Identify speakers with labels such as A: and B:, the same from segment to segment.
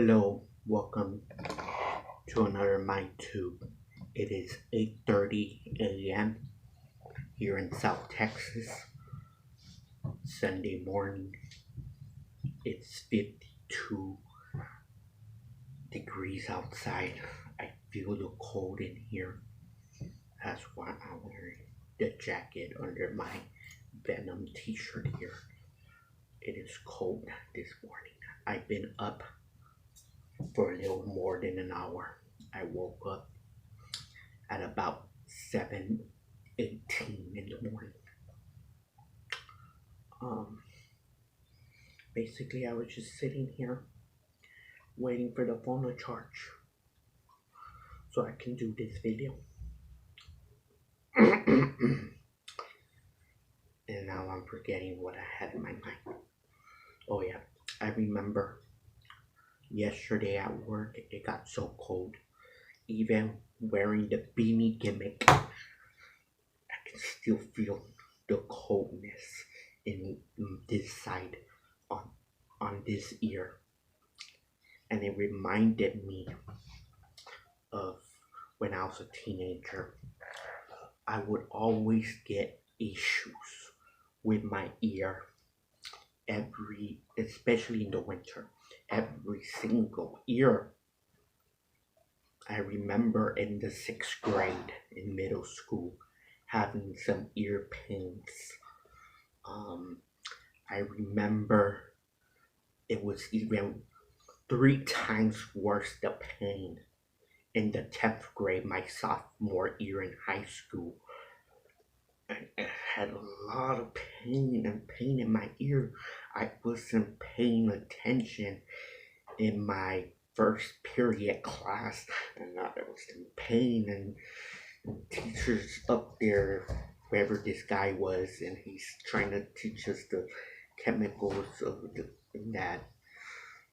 A: Hello, welcome to another MyTube. It is 8:30 a.m. here in South Texas, Sunday morning. It's 52 degrees outside. I feel the cold in here. That's why I'm wearing the jacket under my Venom t-shirt here. It is cold this morning. I've been up for a little more than an hour. I woke up at about 7:18 in the morning. Um, Basically, I was just sitting here waiting for the phone to charge so I can do this video. And now I'm forgetting what I had in my mind. Oh yeah, I remember yesterday at work it got so cold. Even wearing the beanie gimmick, I can still feel the coldness in this side on this ear. And it reminded me of when I was a teenager. I would always get issues with my ear especially in the winter, every single year. I remember in the 6th grade in middle school having some ear pains. Um, I remember it was even 3 times worse the pain in the 10th grade, my sophomore year in high school. I had a lot of pain in my ear. I wasn't paying attention in my first period class, and I was in pain. And teachers up there, whoever this guy was, and he's trying to teach us the chemicals of that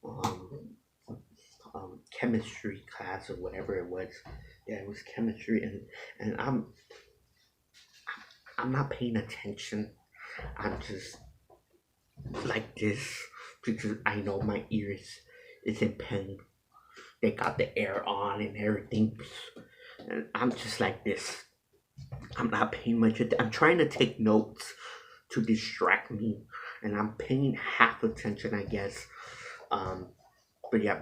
A: um, chemistry class or whatever it was. Yeah, it was chemistry, and I'm not paying attention. I'm just like this because I know my ears is in pain. They got the air on and everything, and I'm just like this. I'm not paying much attention. I'm trying to take notes to distract me, and I'm paying half attention, I guess. Um, but yeah,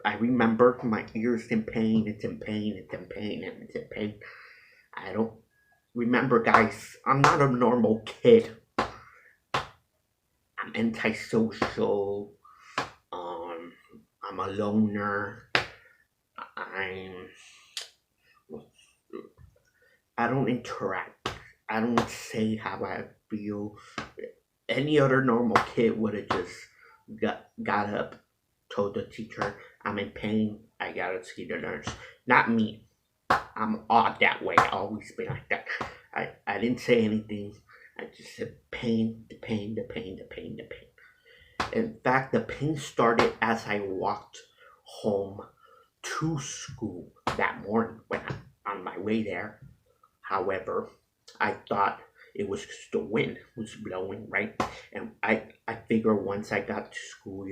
A: I remember my ears in pain. It's in pain. It's in pain. And it's in pain. I don't remember, guys. I'm not a normal kid. I'm antisocial. Um, I'm a loner. I'm. I don't interact. I don't say how I feel. Any other normal kid would have just got up, told the teacher, "I'm in pain. I gotta see the nurse." Not me. I'm odd that way. I always been like that. I didn't say anything. I just said pain, the pain, the pain, the pain, the pain. In fact, the pain started as I walked home to school that morning when I'm on my way there. However, I thought it was just the wind was blowing, right? And I figure once I got to school,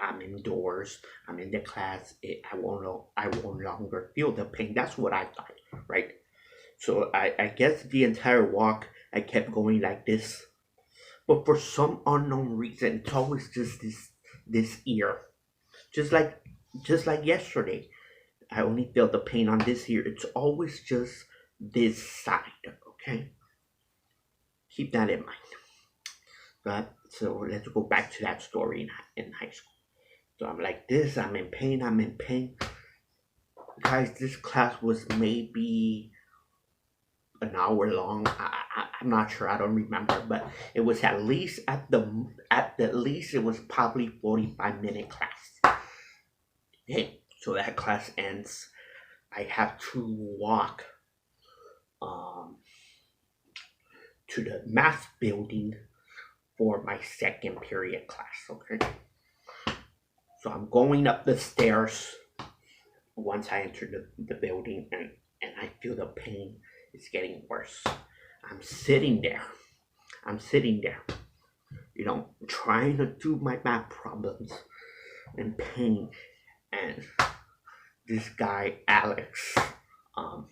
A: I'm indoors, I'm in the class, I won't longer feel the pain. That's what I thought, right? So I guess the entire walk I kept going like this, but for some unknown reason, it's always just this ear, just like yesterday. I only feel the pain on this ear. It's always just this side. Okay, keep that in mind. But so let's go back to that story in high school. So I'm like this. I'm in pain. I'm in pain. Guys, this class was maybe an hour long. I'm not sure. I don't remember, but it was at least at the least it was probably 45-minute class. Okay, so that class ends. I have to walk um, to the math building for my second period class. Okay, so I'm going up the stairs once I enter the building, and I feel the pain is getting worse. I'm sitting there. I'm sitting there, trying to do my math problems. in pain. And this guy, Alex, um,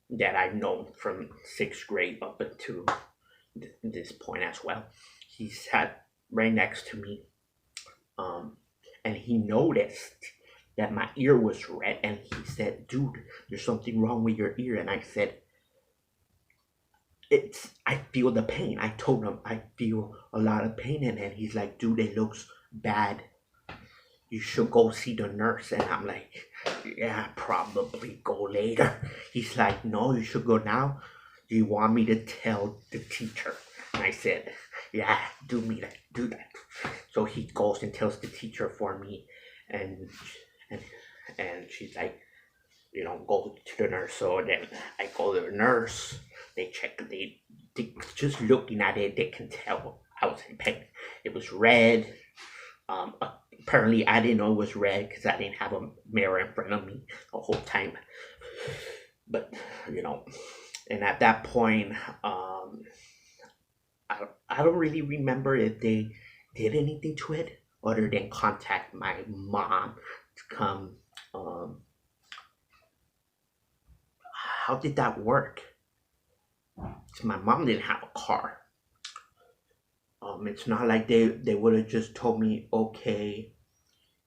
A: that I've known from 6th grade up until this point as well, he sat right next to me, um, and he noticed that my ear was red, and he said, "Dude, there's something wrong with your ear." And I said, I feel the pain. I told him I feel a lot of pain in it. He's like, "Dude, it looks bad. You should go see the nurse." And I'm like, "Yeah, probably go later." He's like, "No, you should go now. Do you want me to tell the teacher?" And I said, "Yeah, do that." So he goes and tells the teacher for me, and and and she's like, go to the nurse. So then I go to the nurse. They check. They just looking at it, they can tell I was in pain. It was red. Um, Apparently, I didn't know it was red because I didn't have a mirror in front of me the whole time. But and at that point, I don't really remember if they did anything to it other than contact my mom to come. How did that work? So my mom didn't have a car. It's not like they would have just told me, "Okay,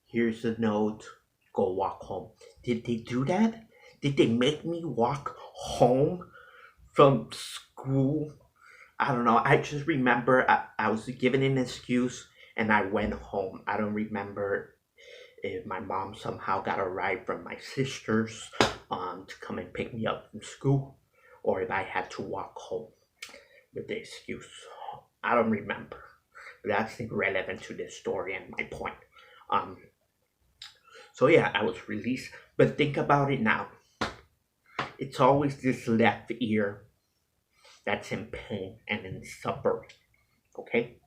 A: here's a note, go walk home." Did they do that? Did they make me walk home from school? I don't know. I just remember I was given an excuse and I went home. I don't remember if my mom somehow got a ride from my sisters to come and pick me up from school, or if I had to walk home with the excuse. I don't remember. But that's irrelevant to this story and my point. Um, so yeah, I was released. But think about it now. It's always this left ear that's in pain and in suffering. Okay?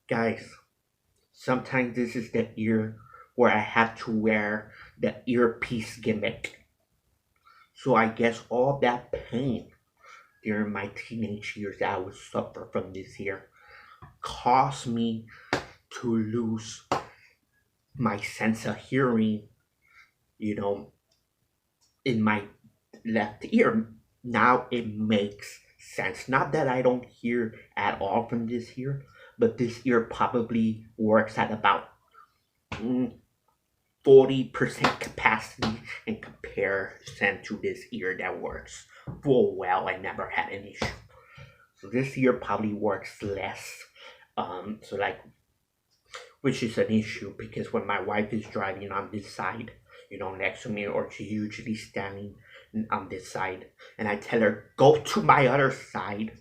A: Guys, sometimes this is the ear where I have to wear the earpiece gimmick. So I guess all that pain during my teenage years that I would suffer from this ear caused me to lose my sense of hearing, you know, in my left ear. Now it makes sense. Not that I don't hear at all from this ear, but this ear probably works at about 40% capacity in comparison to this ear that works full well and never had an issue. So this ear probably works less. So like, which is an issue because when my wife is driving on this side, next to me, or she's usually standing on this side, and I tell her, "Go to my other side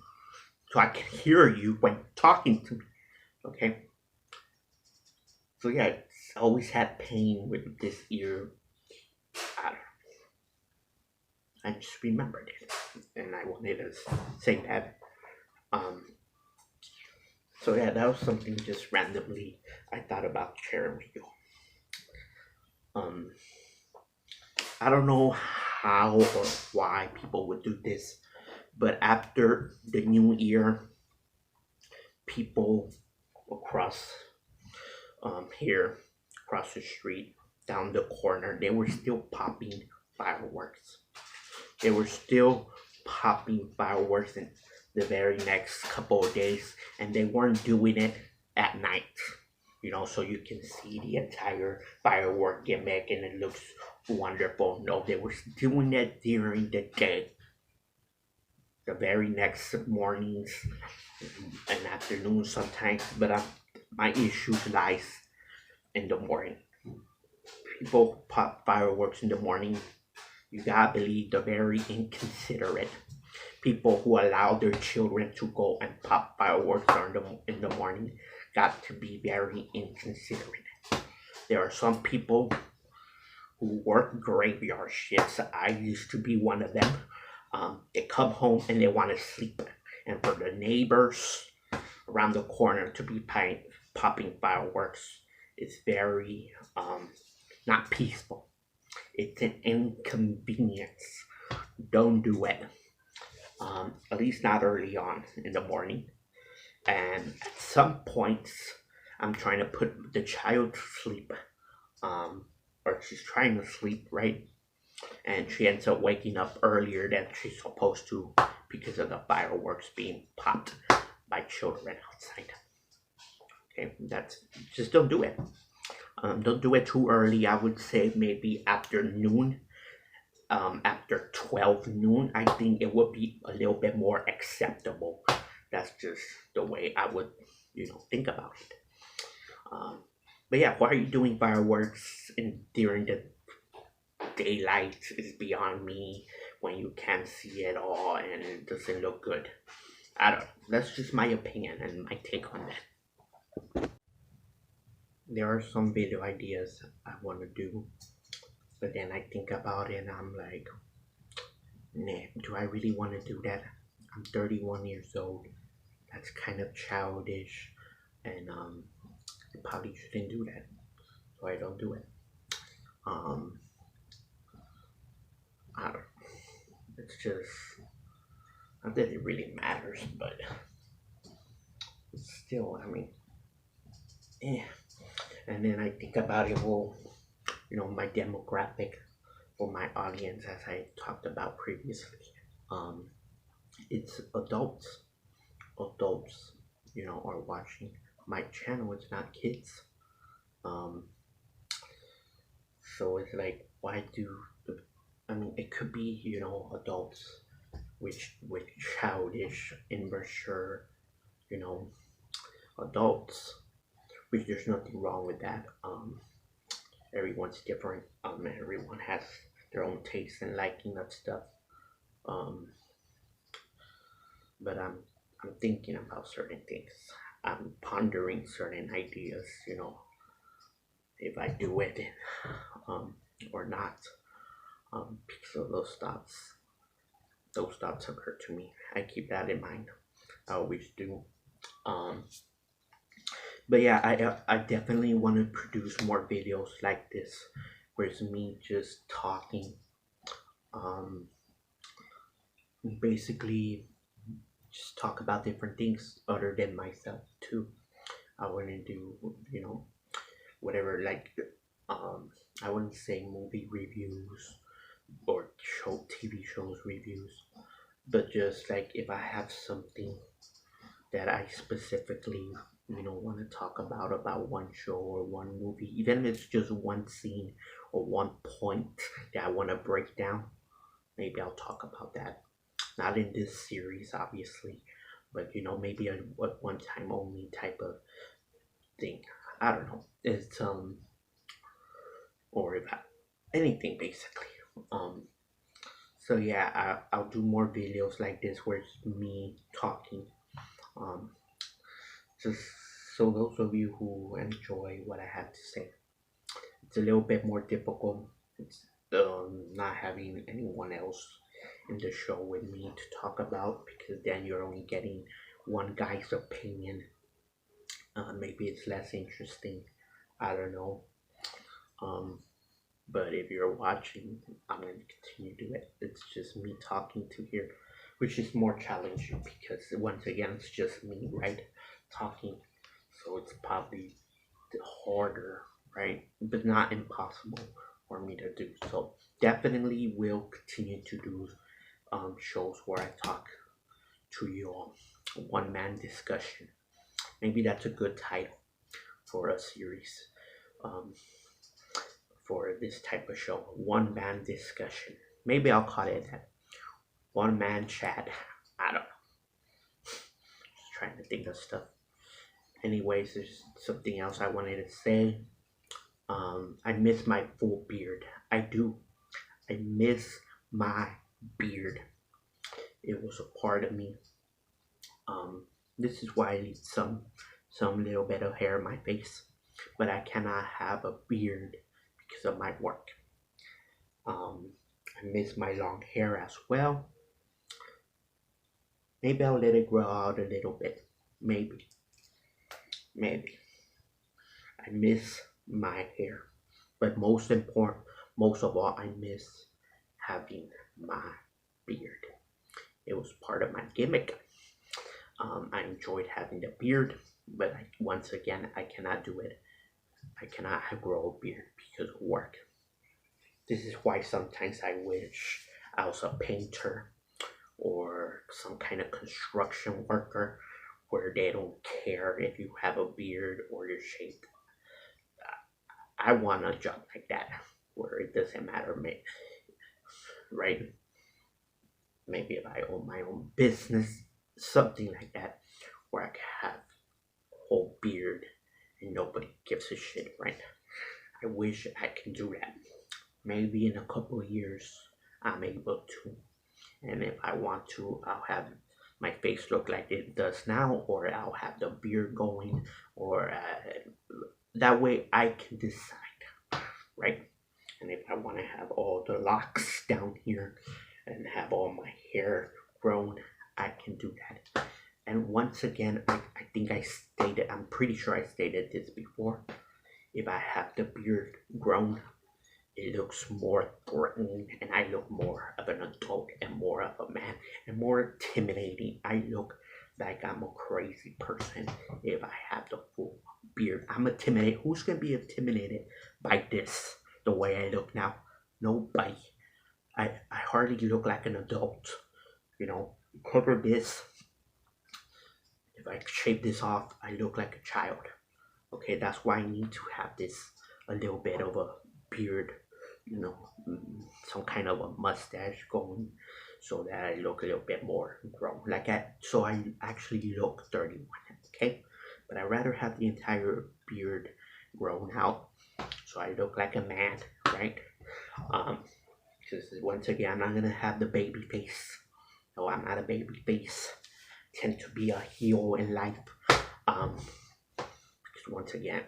A: so I can hear you when talking to me." Okay? So yeah, it's always had pain with this ear. I just remembered it, and I wanted to say that. Um, so yeah, that was something just randomly I thought about sharing with you. Um, I don't know how or why people would do this, but after the new year, people across here, across the street, down the corner, they were still popping fireworks. They were still popping fireworks in the very next couple of days, and they weren't doing it at night. So you can see the entire firework gimmick and it looks wonderful. No, they were doing it during the day. The very next mornings and afternoons sometimes, but my issue lies in the morning. People pop fireworks in the morning. You gotta believe they're very inconsiderate. People who allow their children to go and pop fireworks in the morning got to be very inconsiderate. There are some people who work graveyard shifts. I used to be one of them. They come home and they want to sleep, and for the neighbors around the corner to be popping fireworks is very not peaceful. It's an inconvenience. Don't do it. At least not early on in the morning. And at some points, I'm trying to put the child to sleep, or she's trying to sleep, right? And she ends up waking up earlier than she's supposed to because of the fireworks being popped by children outside. Okay, that's just don't do it. Don't do it too early. I would say maybe after noon, after 12 noon. I think it would be a little bit more acceptable. That's just the way I would, think about it. Um, but yeah, why are you doing fireworks during the daylight? Is beyond me when you can't see it all and it doesn't look good. I don't know. That's just my opinion and my take on that. There are some video ideas I want to do, but then I think about it and I'm like, nah, do I really want to do that? I'm 31 years old. That's kind of childish, and I probably shouldn't do that, so I don't do it. Um, I don't. It's just not that it really matters, but still, I mean, eh. And then I think about it. Well, my demographic or my audience, as I talked about previously, um, it's adults. Adults, are watching my channel. It's not kids. Um, so it's like, why do the? I mean, it could be adults, with childish, immature, you know, adults, which there's nothing wrong with that. Everyone's different. Everyone has their own taste and liking of stuff. Um, but I'm thinking about certain things. I'm pondering certain ideas. If I do it, um, or not. So those thoughts occur to me. I keep that in mind. I always do. Um, but yeah, I definitely want to produce more videos like this, where it's me just talking. Um, Basically, just talk about different things other than myself too. I want to do, whatever, like, I wouldn't say movie reviews or TV shows reviews, but just like if I have something that I specifically, want to talk about one show or one movie, even if it's just one scene or one point that I want to break down, maybe I'll talk about that. Not in this series, obviously, but maybe a one time only type of thing. I don't know. It's or about anything basically. Um, so yeah, I'll do more videos like this where it's me talking. Um, just so those of you who enjoy what I have to say, it's a little bit more difficult. It's not having anyone else in the show with me to talk about, because then you're only getting one guy's opinion. Maybe it's less interesting. I don't know. Um, but if you're watching, I'm going to continue to do it. It's just me talking to here, which is more challenging because once again, it's just me, right? Talking. So it's probably harder, right? But not impossible for me to do. So definitely will continue to do shows where I talk to you all. One man discussion. Maybe that's a good title for a series. Um, for this type of show, one man discussion. Maybe I'll call it that. One man chat. I don't know. Just trying to think of stuff. Anyways, there's something else I wanted to say. I miss my full beard. I do. I miss my beard. It was a part of me. This is why I need some little bit of hair on my face, but I cannot have a beard because of my work. I miss my long hair as well. Maybe I'll let it grow out a little bit. Maybe. I miss my hair. But most important, most of all, I miss having my beard. It was part of my gimmick. I enjoyed having the beard. but once again, I cannot do it. I cannot grow a beard because of work. This is why sometimes I wish I was a painter or some kind of construction worker where they don't care if you have a beard or you're shaved. I want a job like that where it doesn't matter, right? Maybe if I own my own business, something like that, where I can have a whole beard and nobody gives a shit, right? I wish I can do that. Maybe in a couple of years, I'm able to. And if I want to, I'll have my face look like it does now, or I'll have the beard going, or that way I can decide, right? And if I want to have all the locks down here and have all my hair grown, I can do that. And once again, I think I'm pretty sure I stated this before. If I have the beard grown, it looks more threatening and I look more of an adult and more of a man and more intimidating. I look like I'm a crazy person if I have the full beard. I'm intimidated. Who's gonna be intimidated by this? The way I look now? Nobody. I hardly look like an adult. Cover this. If I shave this off, I look like a child. Okay, that's why I need to have this a little bit of a beard, some kind of a mustache going so that I look a little bit more grown. So I actually look 31, okay? But I'd rather have the entire beard grown out so I look like a man, right? Because once again, I'm not gonna have the baby face. No, I'm not a baby face. I tend to be a heel in life. Because once again,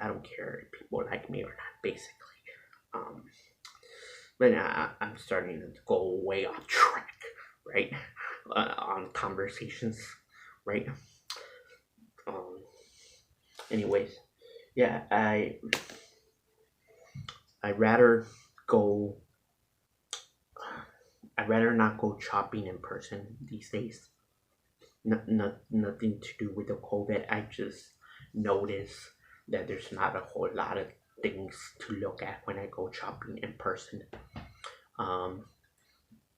A: I don't care if people like me or not, basically. But I'm starting to go way off track, right? On conversations, right? Anyways, yeah, I rather go. I'd rather not go shopping in person these days. Nothing to do with the COVID. I just notice that there's not a whole lot of things to look at when I go shopping in person.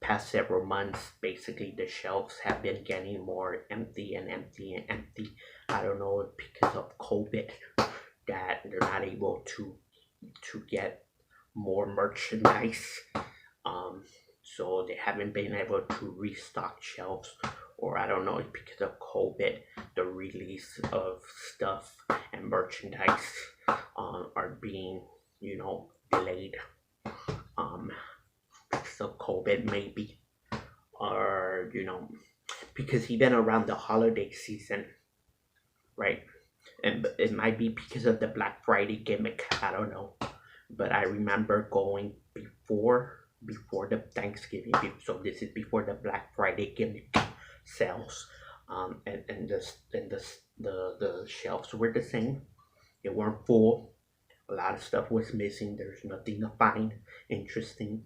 A: Past several months, basically the shelves have been getting more empty and empty and empty. I don't know if because of COVID that they're not able to get more merchandise. So they haven't been able to restock shelves, or I don't know if because of COVID, the release of stuff and merchandise are being, delayed. Because of COVID, maybe, or because even around the holiday season, right? And it might be because of the Black Friday gimmick. I don't know, but I remember going before the Thanksgiving. So this is before the Black Friday gimmick sales. And the shelves were the same. They weren't full. A lot of stuff was missing. There's nothing to find interesting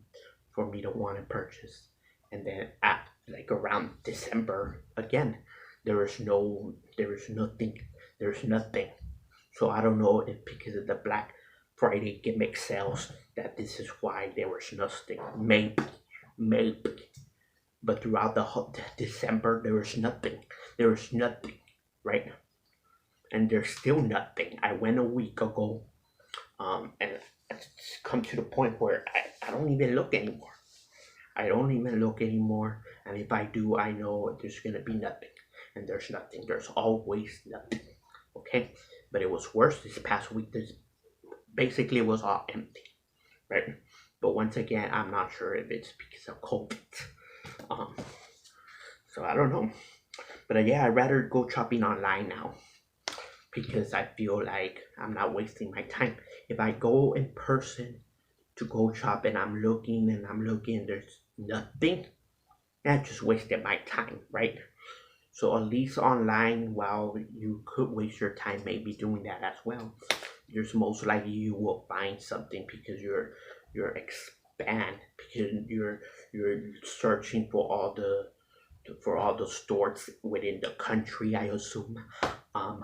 A: for me to want to purchase. And then at like around December again, there is nothing. There's nothing. So I don't know if because of the Black Friday gimmick sales that this is why there was nothing. Maybe. But throughout the whole December, there was nothing. There was nothing, right? And there's still nothing. I went a week ago, and it's come to the point where I don't even look anymore. I don't even look anymore. And if I do, I know there's gonna be nothing. And there's nothing. There's always nothing. Okay? But it was worse this past week. Basically it was all empty, right? But once again, I'm not sure if it's because of COVID. So I don't know. But yeah, I'd rather go shopping online now because I feel like I'm not wasting my time. If I go in person to go shop and I'm looking and there's nothing, I just wasted my time, right? So at least online, while you could waste your time maybe doing that as well, there's most likely you will find something because you're expand because you're searching for all for all the stores within the country, I assume. Um,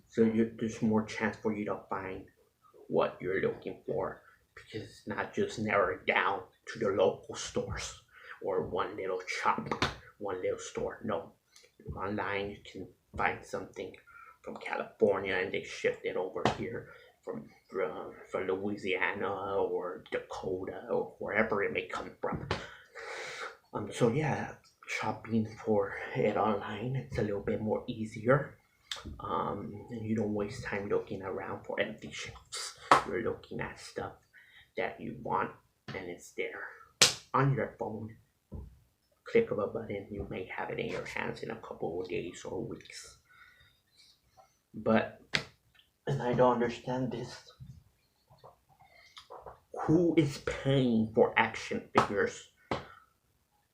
A: so there's more chance for you to find what you're looking for, because it's not just narrowed down to the local stores or one little shop, one little store. No, online you can find something from California and they shipped it over here from Louisiana or Dakota or wherever it may come from. So yeah, shopping for it online, it's a little bit more easier. And you don't waste time looking around for empty shelves. You're looking at stuff that you want and it's there on your phone. Click of a button, you may have it in your hands in a couple of days or weeks. But, and I don't understand this, who is paying for action figures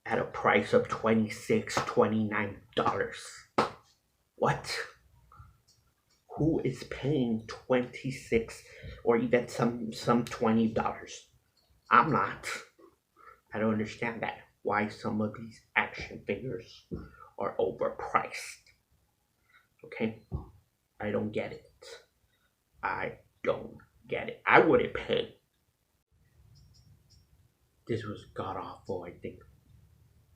A: at a price of $26, $29? What? Who is paying 26 or even some $20? I'm not. I don't understand that. Why some of these action figures are overpriced. Okay? I don't get it. I don't get it. I wouldn't pay. This was god awful, I think.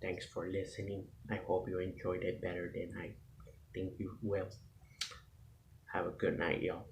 A: Thanks for listening. I hope you enjoyed it better than I think you will. Have a good night, y'all.